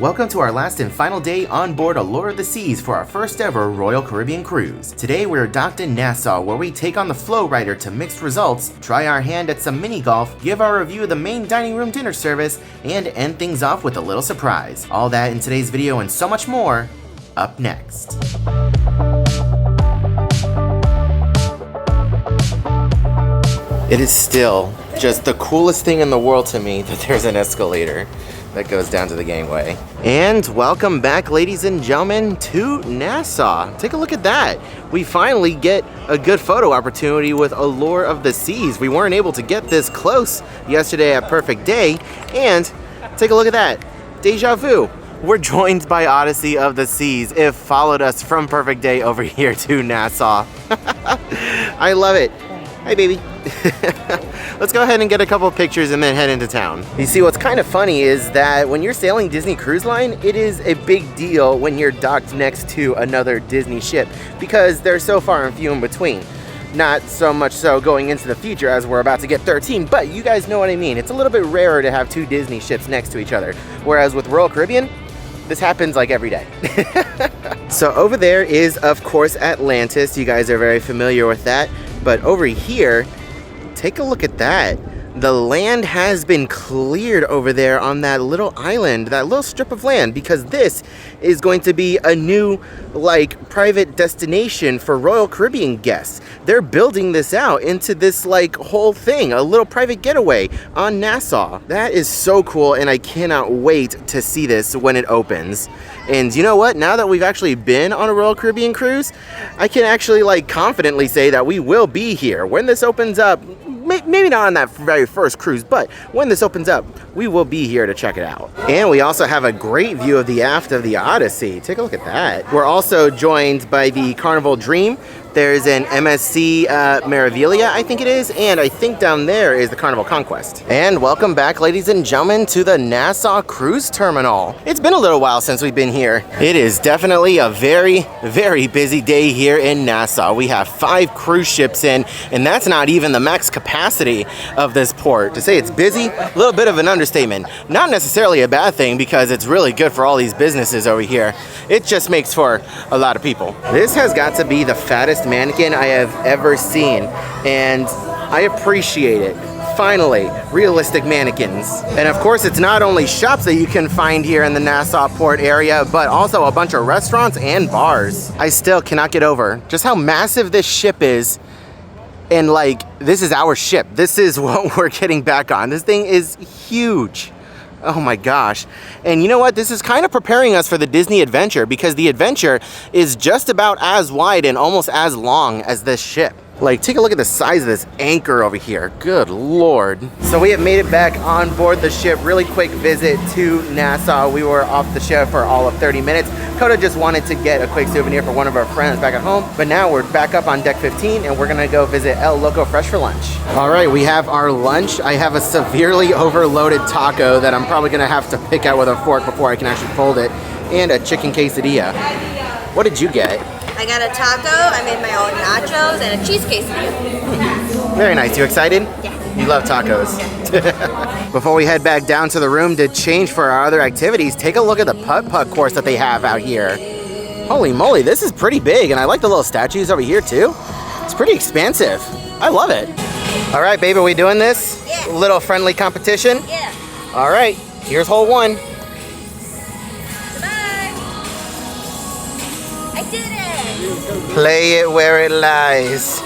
Welcome to our last and final day on board Allure of the Seas for our first ever Royal Caribbean cruise. Today we're docked in Nassau, where we take on the FlowRider to mixed results, try our hand at some mini golf, give our review of the main dining room dinner service, and end things off with a little surprise. All that in today's video and so much more, up next. It is still just the coolest thing in the world to me that there's an escalator that goes down to the gangway. And welcome back, ladies and gentlemen, to Nassau. Take a look at that. We finally get a good photo opportunity with Allure of the Seas. We weren't able to get this close yesterday at Perfect Day. And take a look at that. Deja vu. We're joined by Odyssey of the Seas. It followed us from Perfect Day over here to Nassau. I love it. Hi, baby. Let's go ahead and get a couple of pictures and then head into town. You see, what's kind of funny is that when you're sailing Disney Cruise Line, it is a big deal when you're docked next to another Disney ship because they're so far and few in between. Not so much so going into the future as we're about to get 13, but you guys know what I mean. It's a little bit rarer to have two Disney ships next to each other. Whereas with Royal Caribbean, this happens like every day. So over there is, of course, Atlantis. You guys are very familiar with that. But over here, take a look at that. The land has been cleared over there on that little island, that little strip of land, because this is going to be a new, like, private destination for Royal Caribbean guests. They're building this out into this, like, whole thing, a little private getaway on Nassau. That is so cool, and I cannot wait to see this when it opens. And you know what? Now that we've actually been on a Royal Caribbean cruise, I can actually, like, confidently say that we will be here when this opens up. Maybe not on that very first cruise, but when this opens up, we will be here to check it out. And we also have a great view of the aft of the Odyssey. Take a look at that. We're also joined by the Carnival Dream. There's an MSC Meraviglia, I think it is, and I think down there is the Carnival Conquest. And welcome back, ladies and gentlemen, to the Nassau Cruise Terminal. It's been a little while since we've been here. It is definitely a very, very busy day here in Nassau. We have 5 cruise ships in, and that's not even the max capacity of this port. To say it's busy, a little bit of an understatement. Not necessarily a bad thing because it's really good for all these businesses over here. It just makes for a lot of people. This has got to be the fattest mannequin I have ever seen, and I appreciate it. Finally, realistic mannequins. And of course, it's not only shops that you can find here in the Nassau Port area, but also a bunch of restaurants and bars. I still cannot get over just how massive this ship is. And like, this is our ship. This is what we're getting back on. This thing is huge. Oh my gosh. And you know what? This is kind of preparing us for the Disney Adventure because the Adventure is just about as wide and almost as long as this ship. Like, take a look at the size of this anchor over here. Good Lord. So we have made it back on board the ship. Really quick visit to Nassau. We were off the ship for all of 30 minutes. Coda just wanted to get a quick souvenir for one of our friends back at home. But now we're back up on deck 15 and we're gonna go visit El Loco Fresh for lunch. All right, we have our lunch. I have a severely overloaded taco that I'm probably gonna have to pick out with a fork before I can actually fold it, and a chicken quesadilla. What did you get? I got a taco, I made my own nachos, and a cheese quesadilla. Very nice. You excited? Yeah. You love tacos. Yeah. Before we head back down to the room to change for our other activities, take a look at the putt-putt course that they have out here. Holy moly, this is pretty big, and I like the little statues over here too. It's pretty expansive. I love it. All right, babe, are we doing this? Yeah. Little friendly competition? Yeah. All right, here's hole 1. I did it! Play it where it lies.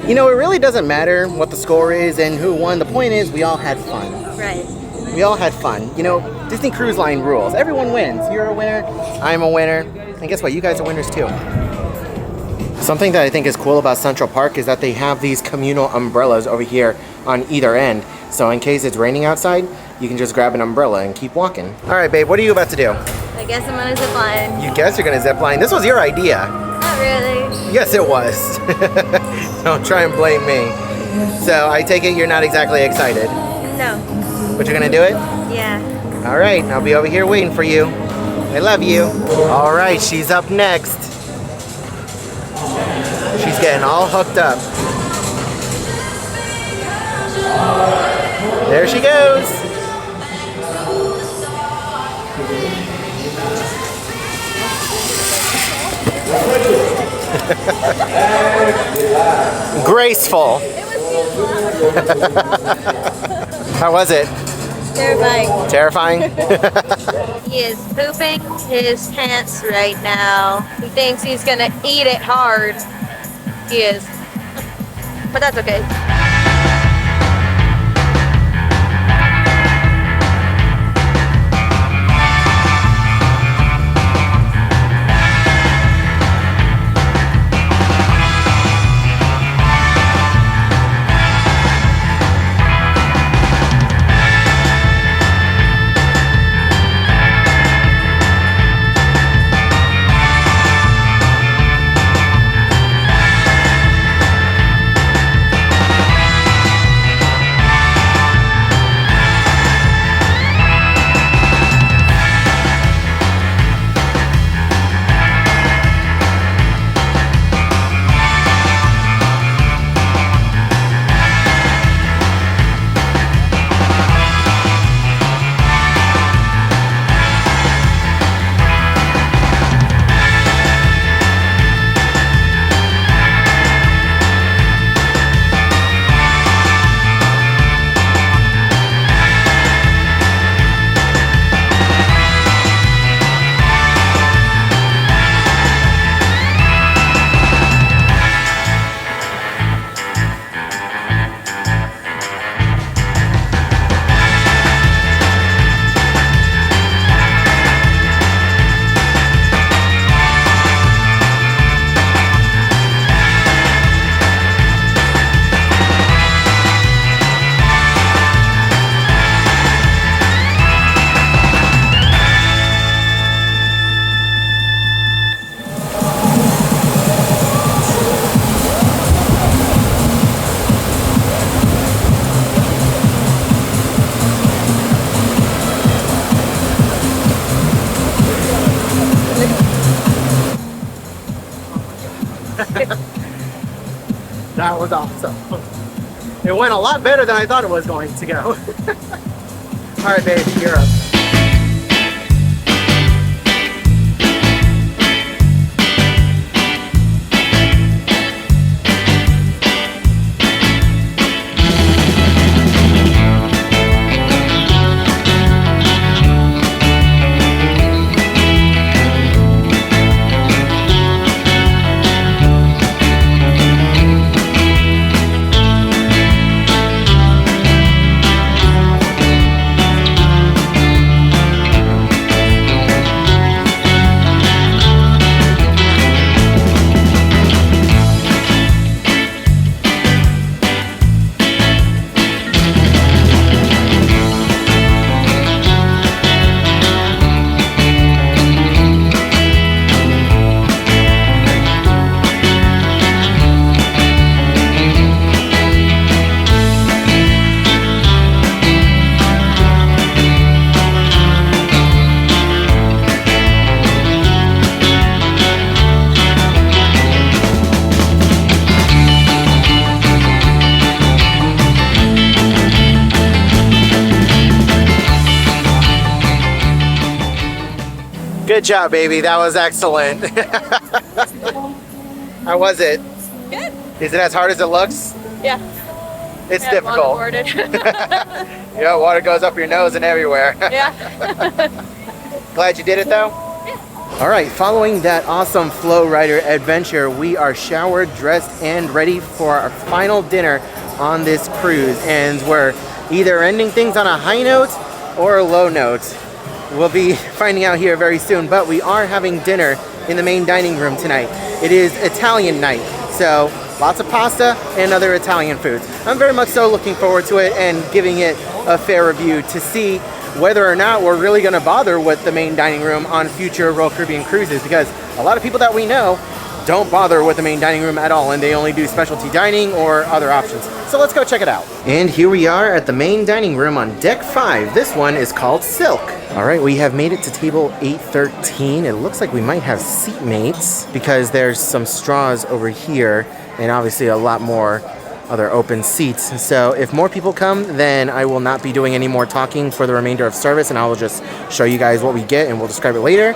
You know, it really doesn't matter what the score is and who won. The point is we all had fun. Right. We all had fun. You know, Disney Cruise Line rules. Everyone wins. You're a winner. I'm a winner. And guess what? You guys are winners too. Something that I think is cool about Central Park is that they have these communal umbrellas over here on either end. So in case it's raining outside, you can just grab an umbrella and keep walking. All right, babe, what are you about to do? I guess I'm gonna zip line. You guess you're gonna zip line. This was your idea. Not really. Yes, it was. Don't try and blame me. So I take it you're not exactly excited. No. But you're gonna do it? Yeah. All right, I'll be over here waiting for you. I love you. All right, she's up next. She's getting all hooked up. There she goes. Graceful. How was it? Terrifying. Terrifying? He is pooping his pants right now. He thinks he's gonna eat it hard. He is. But that's okay. That was awesome. It went a lot better than I thought it was going to go. All right, babe, you're up. Good job, baby. That was excellent. How was it? Good. Is it as hard as it looks? Yeah. It's difficult. Yeah, water goes up your nose and everywhere. Yeah. Glad you did it though? Yeah. All right, following that awesome FlowRider adventure, we are showered, dressed, and ready for our final dinner on this cruise. And we're either ending things on a high note or a low note. We'll be finding out here very soon, but we are having dinner in the main dining room tonight. It is Italian night, so lots of pasta and other Italian foods. I'm very much so looking forward to it and giving it a fair review to see whether or not we're really going to bother with the main dining room on future Royal Caribbean cruises, because a lot of people that we know don't bother with the main dining room at all, and they only do specialty dining or other options. So let's go check it out. And here we are at the main dining room on deck 5. This one is called Silk. All right, we have made it to table 813. It looks like we might have seatmates because there's some straws over here and obviously a lot more other open seats. So if more people come, then I will not be doing any more talking for the remainder of service, and I will just show you guys what we get and we'll describe it later.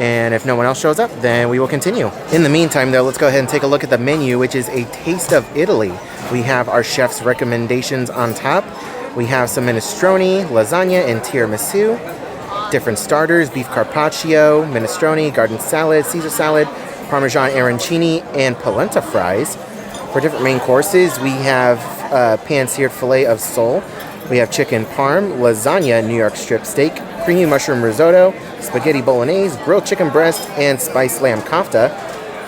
And if no one else shows up, then we will continue. In the meantime, though, let's go ahead and take a look at the menu, which is a taste of Italy. We have our chef's recommendations on top. We have some minestrone, lasagna, and tiramisu. Different starters: beef carpaccio, minestrone, garden salad, Caesar salad, Parmesan arancini, and polenta fries. For different main courses, we have pan-seared filet of sole. We have chicken parm, lasagna, New York strip steak, creamy mushroom risotto, spaghetti bolognese, grilled chicken breast, and spiced lamb kofta.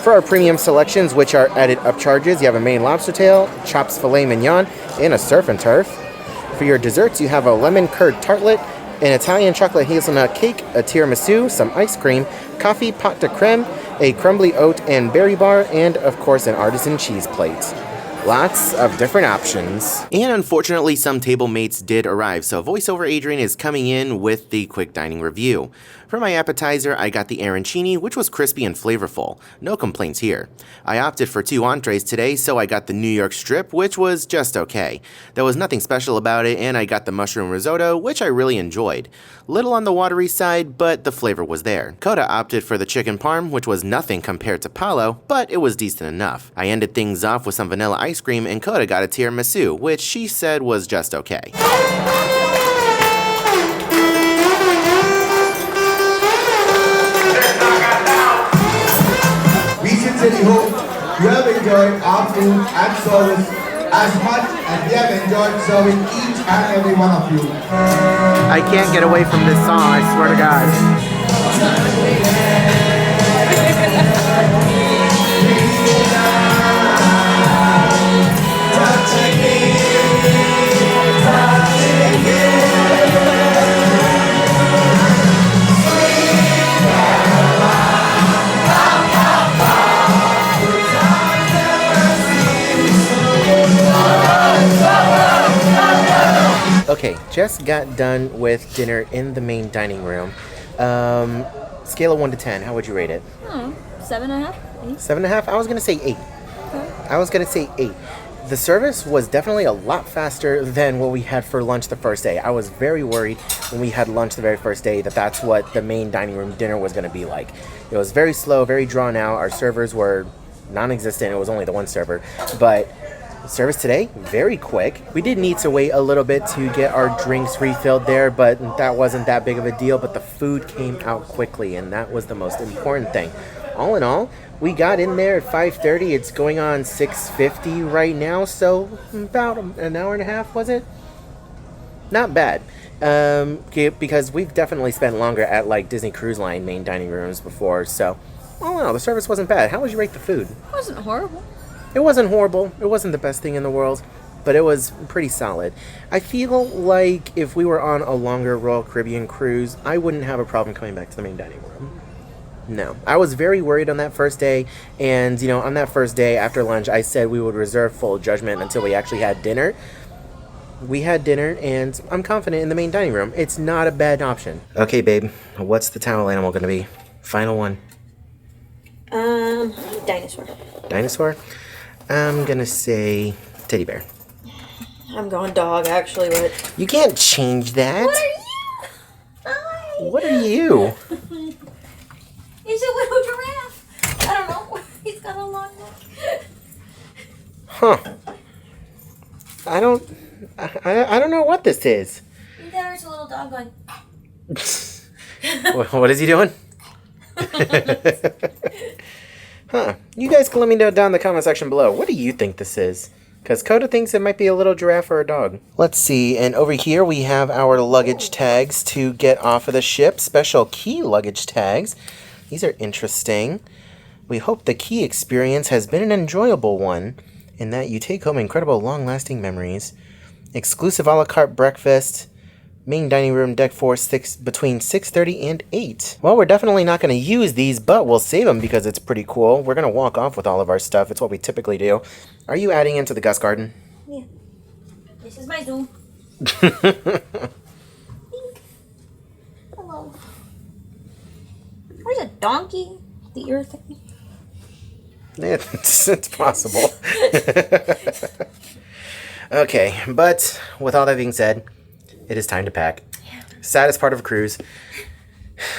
For our premium selections, which are added upcharges, you have a Maine lobster tail, chops filet mignon, and a surf and turf. For your desserts, you have a lemon curd tartlet, an Italian chocolate hazelnut cake, a tiramisu, some ice cream, coffee pot de creme, a crumbly oat and berry bar, and of course an artisan cheese plate. Lots of different options. And unfortunately, some table mates did arrive, so VoiceOver Adrian is coming in with the quick dining review. For my appetizer, I got the arancini, which was crispy and flavorful. No complaints here. I opted for 2 entrees today, so I got the New York strip, which was just okay. There was nothing special about it, and I got the mushroom risotto, which I really enjoyed. Little on the watery side, but the flavor was there. Coda opted for the chicken parm, which was nothing compared to Paolo, but it was decent enough. I ended things off with some vanilla ice cream, and Coda got a tiramisu, which she said was just okay. We sincerely hope you have enjoyed our food and service as much as we have enjoyed serving each and every one of you. I can't get away from this song, I swear to God. Okay, just got done with dinner in the main dining room. Scale of 1 to 10, how would you rate it? 7.5, 8. 7.5? I was gonna say 8. Okay. I was gonna say 8. The service was definitely a lot faster than what we had for lunch the first day. I was very worried when we had lunch the very first day that that's what the main dining room dinner was gonna be like. It was very slow, very drawn out. Our servers were non-existent. It was only the one server, but service today, very quick. We did need to wait a little bit to get our drinks refilled there, but that wasn't that big of a deal. But the food came out quickly, and that was the most important thing. All in all, we got in there at 5:30. It's going on 6:50 right now, so about an hour and a half, was it? Not bad. Because we've definitely spent longer at like Disney Cruise Line main dining rooms before, so all in all, the service wasn't bad. How would you rate the food? It wasn't horrible. It wasn't horrible. It wasn't the best thing in the world, but it was pretty solid. I feel like if we were on a longer Royal Caribbean cruise, I wouldn't have a problem coming back to the main dining room. No. I was very worried on that first day, and, you know, on that first day after lunch, I said we would reserve full judgment until we actually had dinner. We had dinner, and I'm confident in the main dining room. It's not a bad option. Okay, babe, what's the towel animal going to be? Final one. Dinosaur. Dinosaur? I'm gonna say teddy bear. I'm going dog, actually, but... You can't change that. What are you? Hi. What are you? He's a little giraffe. I don't know. He's got a long neck. Huh. I don't know what this is. There's a little dog going... What is he doing? Huh. You guys can let me know down in the comment section below. What do you think this is? Because Coda thinks it might be a little giraffe or a dog. Let's see. And over here we have our luggage tags to get off of the ship. Special key luggage tags. These are interesting. We hope the key experience has been an enjoyable one and that you take home incredible long-lasting memories. Exclusive a la carte breakfast. Main dining room, deck 4, between 6:30 and 8. Well, we're definitely not going to use these, but we'll save them because it's pretty cool. We're going to walk off with all of our stuff. It's what we typically do. Are you adding into the Gus Garden? Yeah. This is my zoo. Hello. Where's a donkey? The ear thing? It's possible. Okay, but with all that being said, it is time to pack. Yeah. Saddest part of a cruise.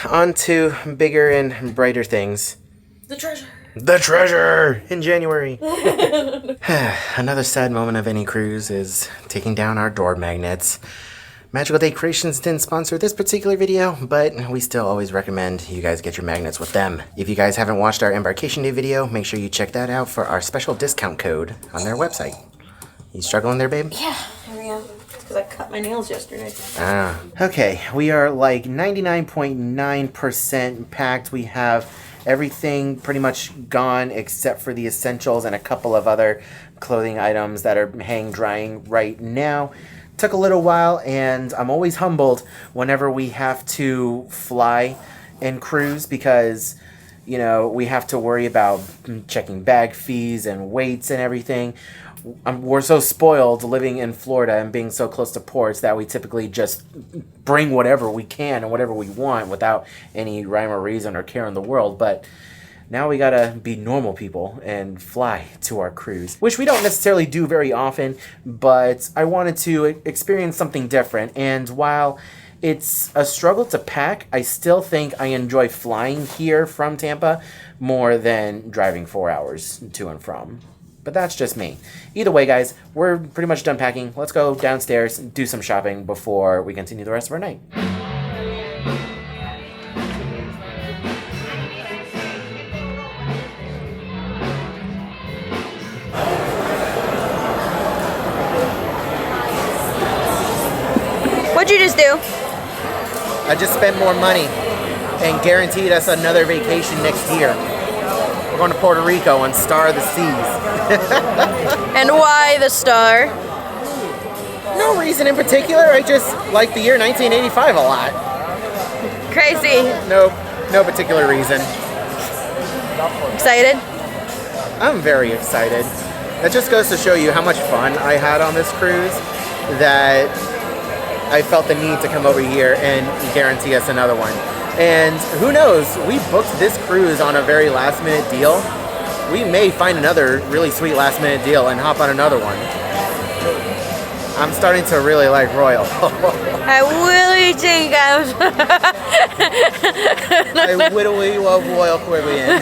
On to bigger and brighter things. The treasure. The treasure in January. Another sad moment of any cruise is taking down our door magnets. Magical Day Creations didn't sponsor this particular video, but we still always recommend you guys get your magnets with them. If you guys haven't watched our Embarkation Day video, make sure you check that out for our special discount code on their website. You struggling there, babe? Yeah, here we go. Because I cut my nails yesterday. Ah. Okay, we are like 99.9% packed. We have everything pretty much gone except for the essentials and a couple of other clothing items that are hang drying right now. Took a little while, and I'm always humbled whenever we have to fly and cruise because, you know, we have to worry about checking bag fees and weights and everything. We're so spoiled living in Florida and being so close to ports that we typically just bring whatever we can and whatever we want without any rhyme or reason or care in the world. But now we gotta be normal people and fly to our cruise, which we don't necessarily do very often, but I wanted to experience something different. And while it's a struggle to pack, I still think I enjoy flying here from Tampa more than driving 4 hours to and from. But that's just me. Either way, guys, we're pretty much done packing. Let's go downstairs and do some shopping before we continue the rest of our night. What'd you just do? I just spent more money and guaranteed us another vacation next year. We're going to Puerto Rico and Star of the Seas. And why the star? No reason in particular. I just like the year 1985 a lot. Crazy. No particular reason. Excited? I'm very excited. That just goes to show you how much fun I had on this cruise that I felt the need to come over here and guarantee us another one. And who knows, we booked this cruise on a very last minute deal. We may find another really sweet last minute deal and hop on another one. I'm starting to really like Royal. I really think I literally love Royal Caribbean.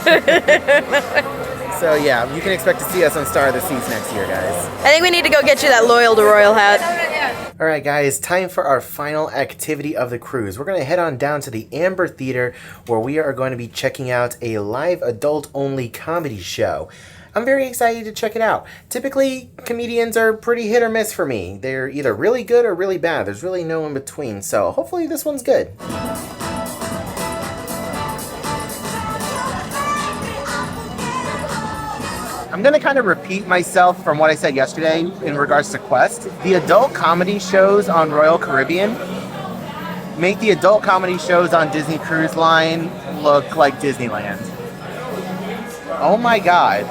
So yeah, you can expect to see us on Star of the Seas next year, guys. I think we need to go get you that Loyal to Royal hat. Alright guys, time for our final activity of the cruise. We're going to head on down to the Amber Theater where we are going to be checking out a live adult-only comedy show. I'm very excited to check it out. Typically, comedians are pretty hit or miss for me. They're either really good or really bad. There's really no in between, so hopefully this one's good. I'm going to kind of repeat myself from what I said yesterday in regards to Quest. The adult comedy shows on Royal Caribbean make the adult comedy shows on Disney Cruise Line look like Disneyland. Oh my God.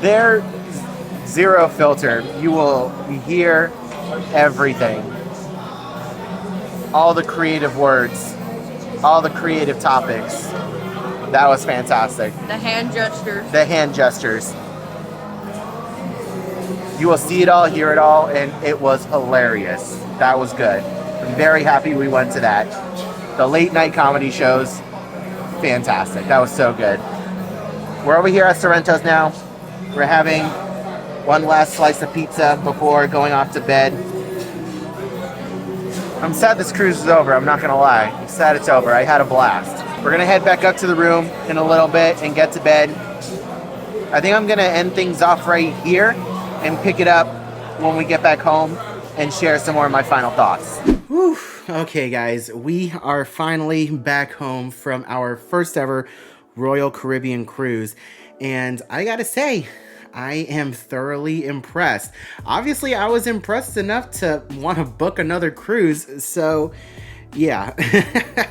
They're zero filter. You will hear everything. All the creative words, all the creative topics. That was fantastic. The hand gestures. The hand gestures. You will see it all, hear it all, and it was hilarious. That was good. I'm very happy we went to that. The late night comedy shows, fantastic. That was so good. We're over here at Sorrento's now. We're having one last slice of pizza before going off to bed. I'm sad this cruise is over, I'm not gonna lie. I'm sad it's over, I had a blast. We're gonna head back up to the room in a little bit and get to bed. I think I'm gonna end things off right here and pick it up when we get back home and share some more of my final thoughts. Whew. Okay guys, we are finally back home from our first ever Royal Caribbean cruise, and I gotta say, I am thoroughly impressed. Obviously, I was impressed enough to want to book another cruise, so yeah.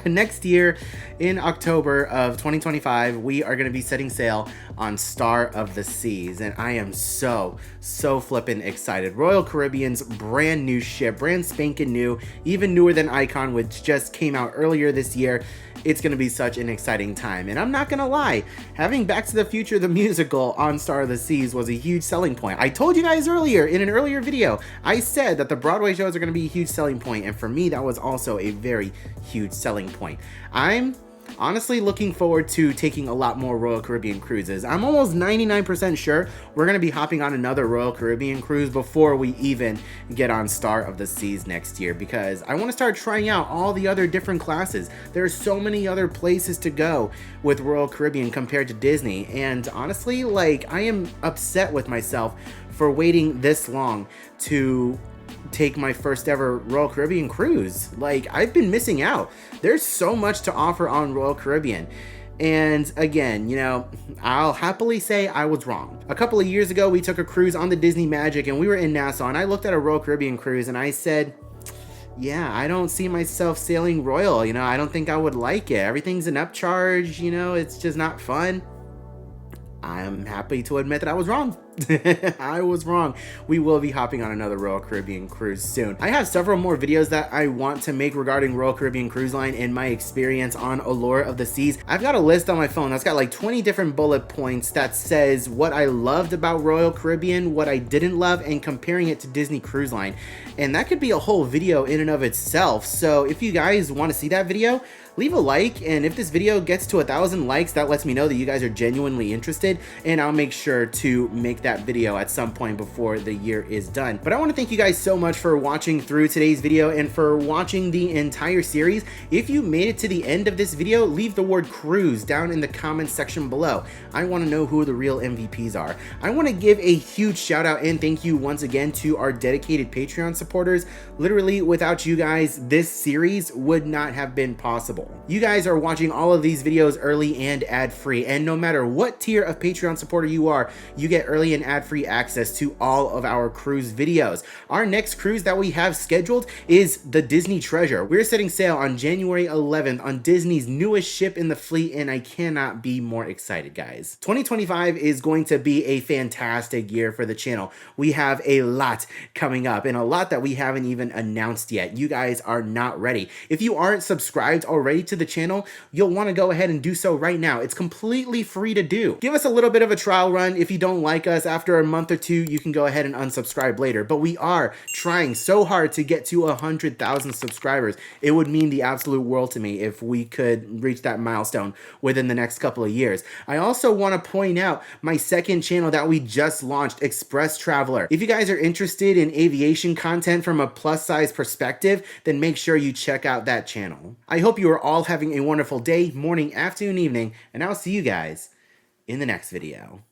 Next year in October of 2025, we are going to be setting sail on Star of the Seas, and I am so flippin' excited. Royal Caribbean's brand new ship, brand spanking new, even newer than Icon, which just came out earlier this year. It's going to be such an exciting time, and I'm not going to lie, having Back to the Future the musical on Star of the Seas was a huge selling point. I told you guys earlier in an earlier video, I said that the Broadway shows are going to be a huge selling point, and for me that was also a very huge selling point. I'm honestly looking forward to taking a lot more Royal Caribbean cruises. I'm almost 99% sure we're going to be hopping on another Royal Caribbean cruise before we even get on Star of the Seas next year, because I want to start trying out all the other different classes. There's so many other places to go with Royal Caribbean compared to Disney, and honestly, like, I am upset with myself for waiting this long to take my first ever Royal Caribbean cruise. Like, I've been missing out. There's so much to offer on Royal Caribbean. And again, you know, I'll happily say I was wrong. A couple of years ago, we took a cruise on the Disney Magic and we were in Nassau, and I looked at a Royal Caribbean cruise and I said, yeah, I don't see myself sailing Royal. You know, I don't think I would like it. Everything's an upcharge, you know, it's just not fun. I'm happy to admit that I was wrong. I was wrong. We will be hopping on another Royal Caribbean cruise soon. I have several more videos that I want to make regarding Royal Caribbean Cruise Line and my experience on Allure of the Seas. I've got a list on my phone that's got like 20 different bullet points that says what I loved about Royal Caribbean, what I didn't love, and comparing it to Disney Cruise Line. And that could be a whole video in and of itself. So if you guys want to see that video, leave a like, and if this video gets to 1,000 likes, that lets me know that you guys are genuinely interested, and I'll make sure to make that video at some point before the year is done. But I want to thank you guys so much for watching through today's video and for watching the entire series. If you made it to the end of this video, leave the word cruise down in the comments section below. I want to know who the real MVPs are. I want to give a huge shout out and thank you once again to our dedicated Patreon supporters. Literally, without you guys, this series would not have been possible. You guys are watching all of these videos early and ad-free, and no matter what tier of Patreon supporter you are, you get early and ad-free access to all of our cruise videos. Our next cruise that we have scheduled is the Disney Treasure. We're setting sail on January 11th on Disney's newest ship in the fleet, and I cannot be more excited, guys. 2025 is going to be a fantastic year for the channel. We have a lot coming up, and a lot that we haven't even announced yet. You guys are not ready. If you aren't subscribed already to the channel, you'll want to go ahead and do so right now. It's completely free to do. Give us a little bit of a trial run. If you don't like us after a month or two, you can go ahead and unsubscribe later. But we are trying so hard to get to 100,000 subscribers. It would mean the absolute world to me if we could reach that milestone within the next couple of years. I also want to point out my second channel that we just launched, Express Traveler. If you guys are interested in aviation content from a plus size perspective, then make sure you check out that channel. I hope you are all having a wonderful day, morning, afternoon, evening, and I'll see you guys in the next video.